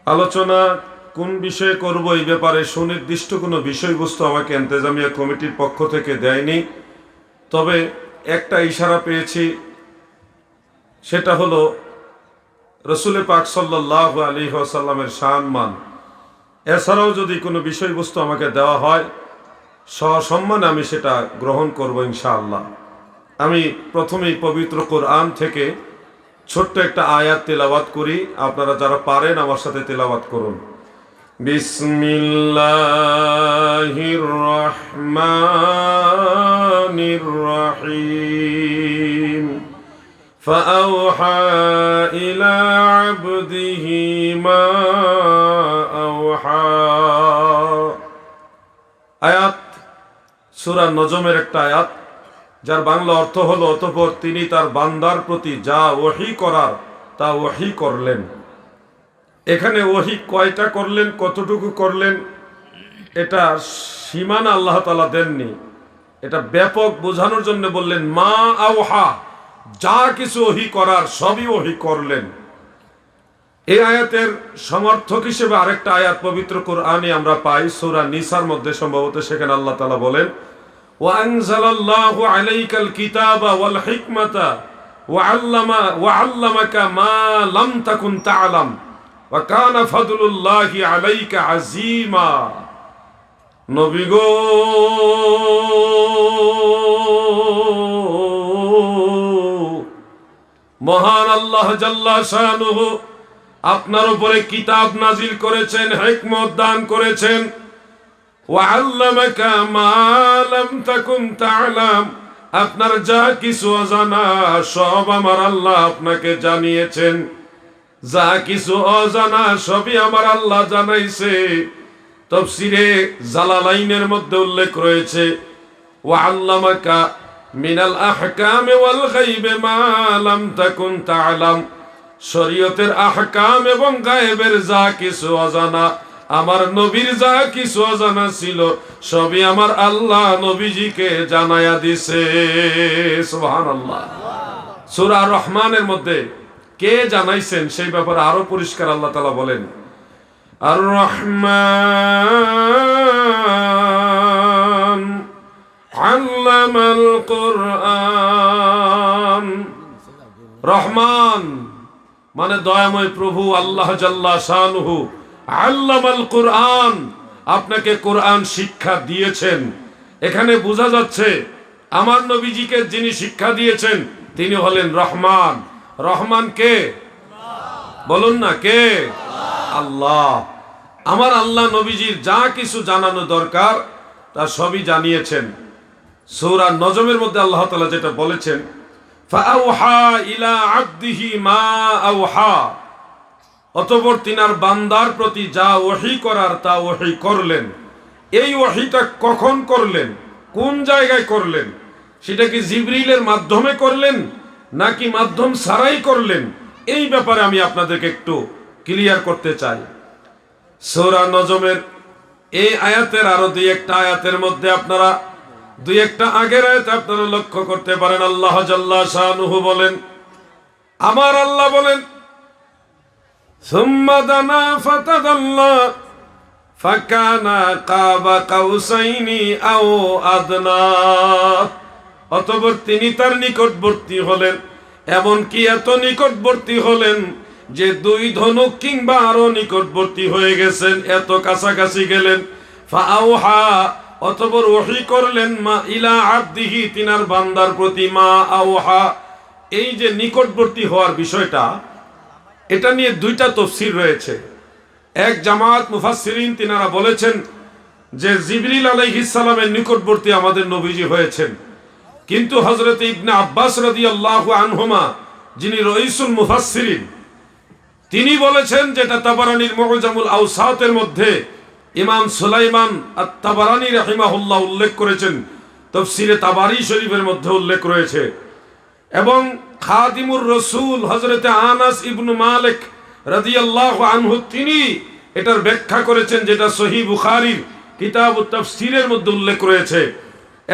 আলোচনা কোন বিষয়ে করব এই ব্যাপারে সুনির্দিষ্ট কোনো বিষয়বস্তু আমাকে ইন্তেজামিয়া কমিটির পক্ষ থেকে দেয়নি। তবে একটা ইশারা পেয়েছি, সেটা হলো রসুল পাক সাল্লাল্লাহু আলাইহি ওয়াসাল্লামের সম্মান। এছাড়াও যদি কোনো বিষয়বস্তু আমাকে দেওয়া হয় সসম্মানে আমি সেটা গ্রহণ করব ইনশাআল্লাহ। আমি প্রথমেই পবিত্র কোরআন থেকে ছোট্ট একটা আয়াত তেলাওয়াত করি, আপনারা যারা পারেন আমার সাথে তেলাওয়াত করুন। বিসমিল্লাহির রহমানির রহিম। ফাআওহা ইলা আবদিহি মা আওহা। আয়াত সূরা নজমের একটা আয়াত, যার বাংলা অর্থ হলো অতঃপর তিনি তার বান্দার প্রতি যা ওহী করার তা ওহী করলেন। এখানে ওহী কয়টা করলেন, কতটুকু করলেন, এটা সীমানা আল্লাহ তাআলা দেননি। এটা ব্যাপক বোঝানোর জন্য বললেন মা আওহা, যা কিছু ওহী করার সবই ওহী করলেন। এই আয়াতের সমর্থক হিসেবে আরেকটা আয়াত পবিত্র কোরআনে আমরা পাই সূরা নিসার মধ্যে, সম্ভবত সেখানে আল্লাহ তাআলা বলেন ওয়ানজালাল্লাহু আলাইকাল কিতাবা ওয়াল হিকমাতা ওয়াআল্লামাকা মা লাম তাকুন তা'লাম ওয়া কানা ফাদলুল্লাহি আলাইকা আযীমা। নবী গো, মহান আল্লাহ জাল্লা শানুহু আপনার উপরে কিতাব নাজিল করেছেন, হিকমত দান করেছেন। ওয়াআল্লামাকা মা লাম তাকুন তা'লাম, আপনার যা কিছু অজানা সব আমার আল্লাহ আপনাকে জানিয়েছেন। যা কিছু অজানা সবই আমার আল্লাহ জানাইছে। তাফসীরে জালালাইনের মধ্যে উল্লেখ রয়েছে ওয়াআল্লামাকা মিনাল আহকামি ওয়াল গায়বি মা লাম তাকুন তা'লাম, শরীয়তের আহকাম এবং গায়েবের যা কিছু অজানা, আমার নবীর যা কিছু অজানা ছিল সবই আমার আল্লাহ নবীজিকে জানায়া দিছে। সুবহানাল্লাহ। সূরা রহমানের মধ্যে কে জানাইছেন সেই ব্যাপারে আরো পরিষ্কার আল্লাহ তাআলা বলেন আর রহমান আল্লামাল কুরআন। রহমান মানে দয়াময় প্রভু আল্লাহ জাল্লা শানুহু, আল্লামাল কুরআন, আপনাকে কোরআন শিক্ষা দিয়েছেন। এখানে বোঝা যাচ্ছে আমার নবীজিকে যিনি শিক্ষা দিয়েছেন তিনি হলেন রহমান। রহমান কে? বলুন না কে? আল্লাহ। আমার আল্লাহ নবীজির যা কিছু জানানো দরকার তা সবই জানিয়েছেন। সূরা নজমের মধ্যে আল্লাহ তাআলা যেটা বলেছেন ফাআওহা ইলা আবদিহি মা আওহা, অতঃপর তিনার বান্দার প্রতি যা ওহী করার তা ওহী করলেন। এই ওহীটা কখন করলেন, কোন জায়গায় করলেন? সেটা কি জিবরিলের মাধ্যমে করলেন নাকি মাধ্যম ছাড়াই করলেন? এই ব্যাপারে আমি আপনাদেরকে একটু ক্লিয়ার করতে চাই। সূরা নজমের এই আয়াতের আরো দুই একটা আয়াতের মধ্যে আপনারা দুই একটা আগের আয়াতে আপনারা লক্ষ্য করতে পারেন আল্লাহ জাল্লা শানুহু বলেন, আমার আল্লাহ বলেন সুম্মা দানা ফাতাদাল্লা ফাকানা কাবা কাউসাইনি আও আদনা, অতঃপর তিনি তার নিকটবর্তী হলেন, এমনকি এত নিকটবর্তী হলেন যে দুই ধনুক কিংবা আরো নিকটবর্তী হয়ে গেছেন, এত কাছাকাছি গেলেন। ফাআওহা, অতঃপর ওহী করলেন মা ইলা আবদিহি, তিনার বান্দার প্রতি মা আওহা। এই যে নিকটবর্তী হওয়ার বিষয়টা, এটা নিয়ে দুইটা তাফসীর রয়েছে। এক জামাত মুফাসসিরিন তিনারা বলেছেন যে জিবরিল আলাইহিস সালামের নিকটবর্তী আমাদের নবীজি হয়েছেন, কিন্তু হযরত ইবনে আব্বাস রাদিয়াল্লাহু আনহুমা যিনি রাইসুল মুফাসসিরিন তিনি বলেছেন, যেটা তাবারানীর মুআজামুল আওসাতের মধ্যে ইমাম সুলাইমান আত-তাবারানী রাহিমাহুল্লাহ উল্লেখ করেছেন, তাফসীরে তাবারি শরীফের মধ্যে উল্লেখ রয়েছে। এবং খাদিমুর রাসূল হযরত আনাস ইবনে মালিক রাদিয়াল্লাহু আনহু তিনি এটার ব্যাখ্যা করেছেন, যেটা সহিহ বুখারীর কিতাবুত তাফসীরের মধ্যে উল্লেখ রয়েছে।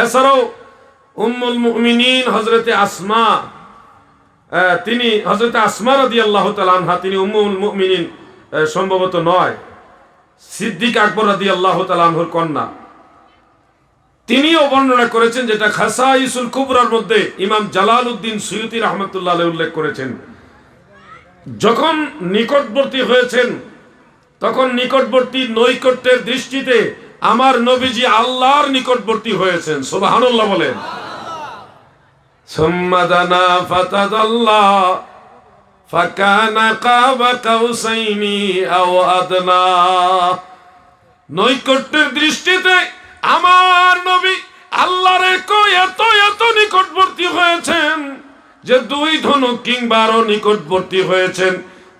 এছাড়াও উম্মুল মুমিনিন হযরত আসমা, তিনি হযরত আসমা রাদিয়াল্লাহু তাআলা আনহা, তিনি উম্মুল মুমিনিন সম্ভবত নয়, সিদ্দিক আকবর রাদিয়াল্লাহু তাআলা আনহুর কন্যা, তিনিও বর্ণনা করেছেন, যেটা খাসাইসুল কুবরার মধ্যে ইমাম জালালউদ্দিন সুয়ুতী রাহমাতুল্লাহ আলাইহি উল্লেখ করেছেন। যখন নিকটবর্তী হয়েছেন তখন নিকটবর্তী নৈকট্যের দৃষ্টিতে আমার নবীজি আল্লাহর নিকটবর্তী হয়েছেন। সুবহানাল্লাহ বলেন। সুম্মা দানা ফাতাদাল্লা ফাকানা কাবা কাউসাইনি আও আদনা। নৈকট্যের দৃষ্টিতে আমার নবী আল্লাহর এত এত নিকটবর্তী হয়েছেন যে দুই ধনুক কিংবা আরো নিকটবর্তী হয়েছেন।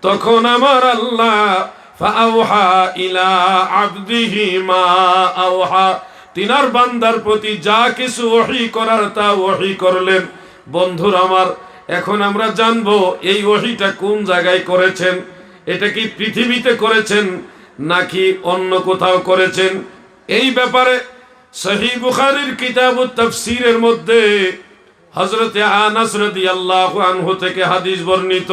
তখন আমার আল্লাহ ফাআওহা ইলা আবদিহি মা আওহা, তিনার বান্দার প্রতি যা কিছু ওহী করার তা ওহী করলেন। বন্ধুরা আমার, এখন আমরা জানবো এই ওহীটা কোন জায়গায় করেছেন। এটা কি পৃথিবীতে করেছেন নাকি অন্য কোথাও করেছেন? এই ব্যাপারে সহিহ বুখারীর কিতাবুত তাফসীরের মধ্যে হযরতে আনাস রাদিয়াল্লাহু আনহু থেকে হাদিস বর্ণিত,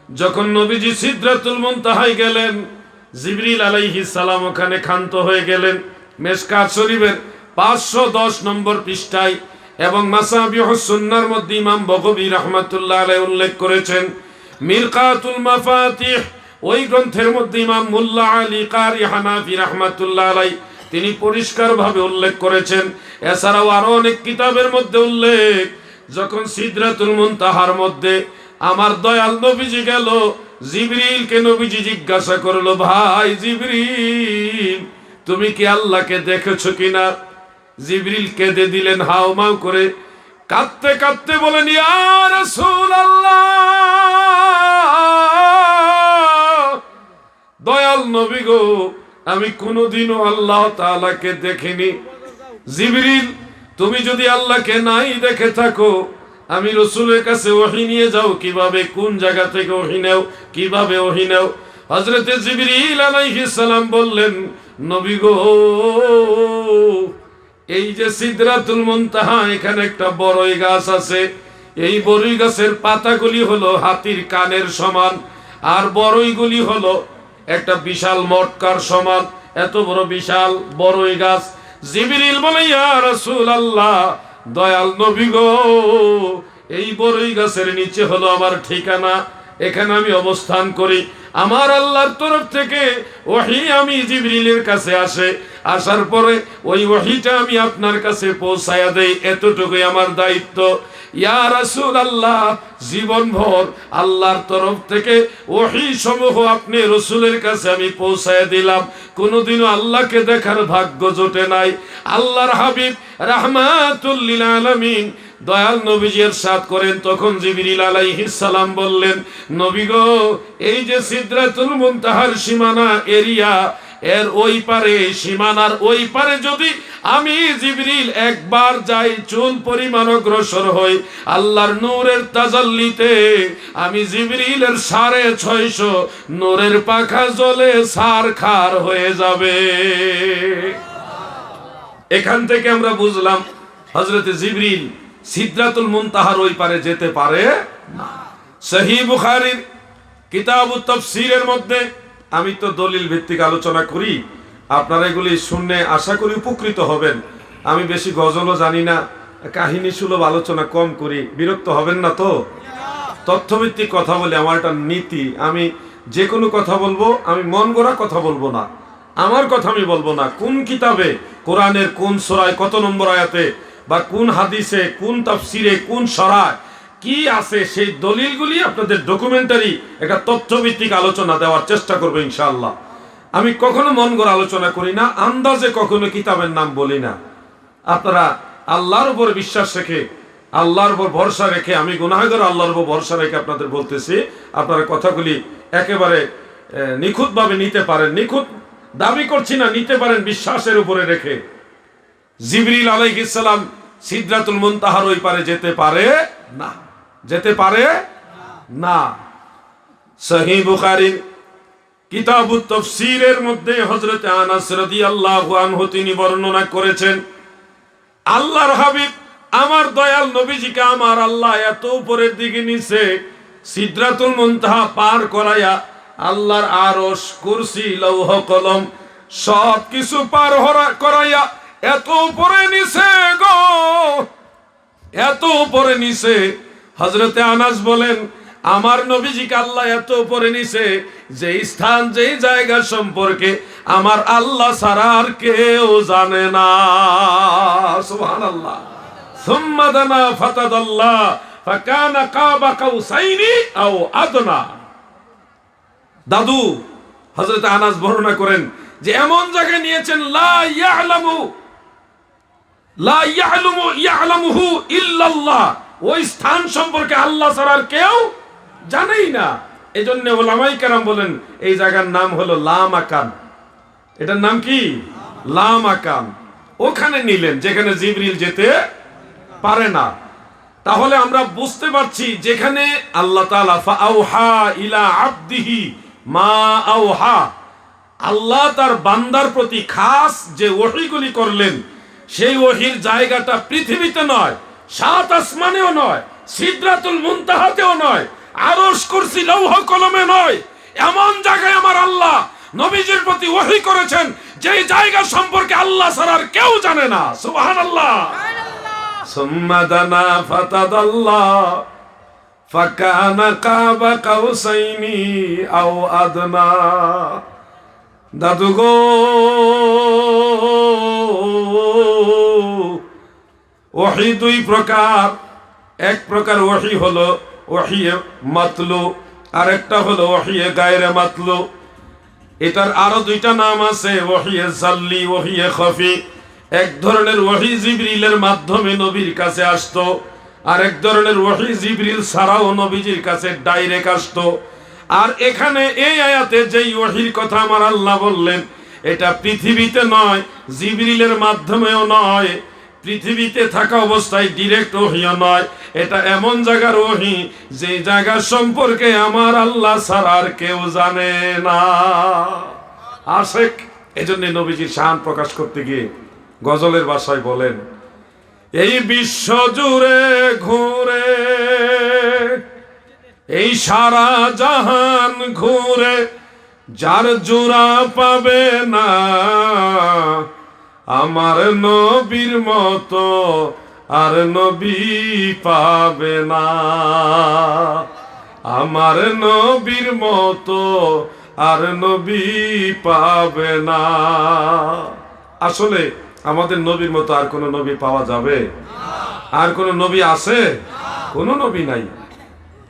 যখন নবীজি সিদরাতুল মুনতাহায় গেলেন, জিবরিল আলাইহিস সালাম ওখানে ক্ষান্ত হয়ে গেলেন। মিশকাত শরীফের 510 নম্বর পৃষ্ঠায় এবং মাসাবিহুস সুন্নাহর মধ্যে ইমাম বগবী রাহমাতুল্লাহ আলাইহি উল্লেখ করেছেন। মিরকাতুল মাফাতিহ ওই গ্রন্থের মধ্যে ইমাম মুল্লা আলী কারি হানাফি রাহমাতুল্লাহ আলাইহি তিনি পরিষ্কারভাবে উল্লেখ করেছেন। এছাড়াও আরো অনেক কিতাবের মধ্যে উল্লেখ, যখন সিদরাতুল মুনতাহার মধ্যে আমার দয়াল নবীজি গেল, জিবরিলকে নবীজি জিজ্ঞাসা করলো, ভাই জিবরিল, তুমি কি আল্লাহকে দেখেছো কিনা? জিবরিল কেঁদে দিলেন হাউমাউ করে, কাঁদতে কাঁদতে বলেন, ইয়া রাসূলুল্লাহ, দয়াল নবী গো, আমি কোনোদিনও আল্লাহ তাআলাকে দেখিনি। জিবরিল, তুমি যদি আল্লাহকে নাই দেখে থাকো, আমি রাসূলের কাছে ওহী নিয়ে যাও কিভাবে? কোন জায়গা থেকে ওহী নাও? কিভাবে ওহী নাও? হযরতে জিবরিল আলাইহিস সালাম বললেন, নবী গো, এই যে সিদরাতুল মুনতাহা, এখানে একটা বড়ই গাছ আছে। এই বড়ই গাছের পাতাগুলি হলো হাতির কানের সমান, আর বড়ইগুলি হলো একটা বিশাল মটকার সমান। এত বড় বিশাল বড়ই গাছ। জিবরিল বলে, ইয়া রাসূলুল্লাহ, দয়াল নবী গো, এই বড়ই গাছের নিচে হলো আমার ঠিকানা, এখানে আমি অবস্থান করি। আমার আল্লাহর তরফ থেকে ওহী আমি জিবরিলের কাছে আসে, আসার পরে ওই ওহীটা আমি আপনার কাছে পৌঁছায়া দেই, এতটুকুই আমার দায়িত্ব। ইয়া রাসূলুল্লাহ, জীবনভর আল্লাহর তরফ থেকে ওহী সমূহ আপনি রাসূলের কাছে আমি পৌঁছায়া দিলাম, কোনোদিনও আল্লাহকে দেখার ভাগ্য জোটে নাই। আল্লাহর হাবিব রাহমাতুল লিল আলামিন দয়াল নবীজি ইরশাদ করেন, তখন জিবরিল আলাইহিস সালাম বললেন, নবী গো, এই যে সিদরাতুল মুনতাহার সীমানা এরিয়া, এর ওই পারে, সীমানার ওই পারে যদি আমি জিবরিল একবার যাই, চুল পরিমাণ অগ্রসর হই, আল্লাহর নূরের তাজাল্লিতে আমি জিবরিলের 650 নূরের পাখা জ্বলে সারখার হয়ে যাবে। এখান থেকে আমরা বুঝলাম হযরতে জিবরিল সিদরাতুল মুনতাহার ওই পারে যেতে পারে না। সহিহ বুখারীর কিতাবুত তাফসীরের মধ্যে, আমি তো দলিল ভিত্তিক আলোচনা করি, আপনারা এগুলি শুনে আশা করি উপকৃত হবেন। আমি বেশি গজলও জানি না, কাহিনী সুলভ আলোচনা কম করি, বিরক্ত হবেন না তো? তথ্যভিত্তিক কথা বলি, আমার একটা নীতি। আমি যে কোনো কথা বলবো, আমি মন গড়া কথা বলবো না, আমার কথা আমি বলবো না। কোন কিতাবে, কোরআনের কোন সূরায় কত নম্বর আয়াতে, বা কোন হাদিসে, কোন তাফসিরে, কোন সরায় কি আছে, সেই দলিলগুলি আপনাদের ডকুমেন্টারি একটা তথ্যভিত্তিক আলোচনা দেওয়ার চেষ্টা করবো ইনশাআল্লাহ। আমি কখনো মন গড়া আলোচনা করি না, আন্দাজে কখনো কিতাবের নাম বলি না। আপনারা আল্লাহর উপর বিশ্বাস রেখে, আল্লাহর উপর ভরসা রেখে, আমি গুনাহগার, আল্লাহর উপর ভরসা রেখে আপনাদের বলতেছি, আপনারা কথাগুলি একেবারে নিখুঁতভাবে নিতে পারেন। নিখুঁত দাবি করছি না, নিতে পারেন বিশ্বাসের উপরে রেখে। জিবরিল আলাইহিস সালাম সিদরাতুল মুনতাহার ওই পারে যেতে পারে না, যেতে পারে না। সহিহ বুখারীর কিতাবুত তাফসীরের মধ্যে হযরত আনাস রাদিয়াল্লাহু আনহু তিনি বর্ণনা করেছেন, আল্লাহর হাবিব আমার দয়াল নবীজিকে আমার আল্লাহ এত উপরের দিকে নিছে, সিদরাতুল মুনতাহা পার করায়া আল্লাহর আরশ, কুরসি, লৌহ কলম সব কিছু পার করাইয়া এত উপরে নিছে গো, এত উপরে নিছে। হযরতে আনাস বলেন, আমার নবীজিকে আল্লাহ এত উপরে নিছে যে স্থান, যেই জায়গা সম্পর্কে আমার আল্লাহ ছাড়া আর কেউ জানে না। সুবহানাল্লাহ। সুম্মা দানা ফাতাদাল্লাহ ফাকানা কাবা কাউসাইনি আও আদনা। দাদু হযরত আনাস বর্ণনা করেন যে এমন জায়গায় নিয়েছেন লা ইয়ালামুহু ইল্লাল্লাহ, ওই স্থান সম্পর্কে আল্লাহ ছাড়া আর কেউ জানেই না। এজন্য উলামায়ে কেরাম বলেন এই জায়গার নাম হলো লা মাকান। এটার নাম কি? লা মাকান। ওখানে নিলেন যেখানে জিবরিল যেতে পারে না। তাহলে আমরা বুঝতে পারছি যেখানে আল্লাহ তাআলা ফাআউহা ইলা আবদিহি মা আউহা, আল্লাহ তার বান্দার প্রতি খাস যে ওহীগুলি করলেন, সেই ওহীর জায়গাটা পৃথিবীতে নয়, সাত আসমানেও নয়, সিদরাতুল মুনতাহাতেও নয়, আরশ, কুরসি, লৌহ কলমে নয়। এমন জায়গায় আমার আল্লাহ নবীজির প্রতি ওহী করেছেন যেই জায়গা সম্পর্কে আল্লাহ ছাড়া আর কেউ জানে না। সুবহানাল্লাহ। সুম্মা দানা ফাতাদাল্লাহ ফাকানা কাবা কাউসাইনি আও আদনা। দাদু গো, ওহী দুই প্রকার। এক প্রকার ওহী হলো ওহীয়ে মাতলু, আর একটা হলো ওহীয়ে গায়রে মাতলু। এটার আরো দুইটা নাম আছে, ওহীয়ে জাল্লি, ওহীয়ে খফি। এক ধরনের ওহী জিবরিলের মাধ্যমে নবীর কাছে আসতো, আর এক ধরনের ওহী জিবরিল ছাড়াও নবীজির কাছে ডাইরেক্ট আসতো। আর এখানে এই আয়াতে যেই ওহীর কথা আমার আল্লাহ বললেন, এটা পৃথিবীতে নয়, জিবরিলের মাধ্যমেও নয়, পৃথিবীতে থাকা অবস্থায় ডিরেক্ট ওহীও নয়। এটা এমন জায়গার ওহী যে জায়গা সম্পর্কে আমার আল্লাহ ছাড়া আর কেউ জানে না। আশেক এজন্য নবীজির শান প্রকাশ করতে গিয়ে গজলের ভাষায় বলেন, এই বিশ্ব জুড়ে ঘুরে, এই সারা জাহান ঘুরে, যার জোড়া পাবে না আমার নবীর মতো আর নবী পাবে না, আমার নবীর মতো আর নবী পাবে না। আসলে আমাদের নবীর মতো আর কোন নবী পাওয়া যাবে? আর কোন নবী আছে? কোন নবী নাই।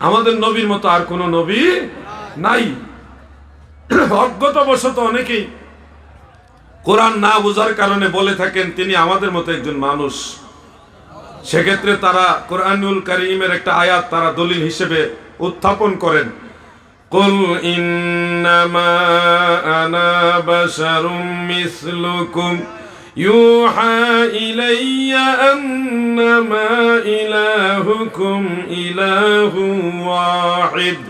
আমাদের নবীর মতো আর কোন নবী নাই। অজ্ঞতাবশত অনেকেই কোরআন না বোঝার কারণে বলে থাকেন তিনি আমাদের মতো একজন মানুষ। সেক্ষেত্রে তারা কোরআনুল কারীমের একটা আয়াত তারা দলিল হিসেবে উত্থাপন করেন, কুল ইন্নামা আনা বাশারুম মিসলুকুম ইউহা ইলাইয়া আন্নামা ইলাহুকুম ইলাহুন ওয়াহিদ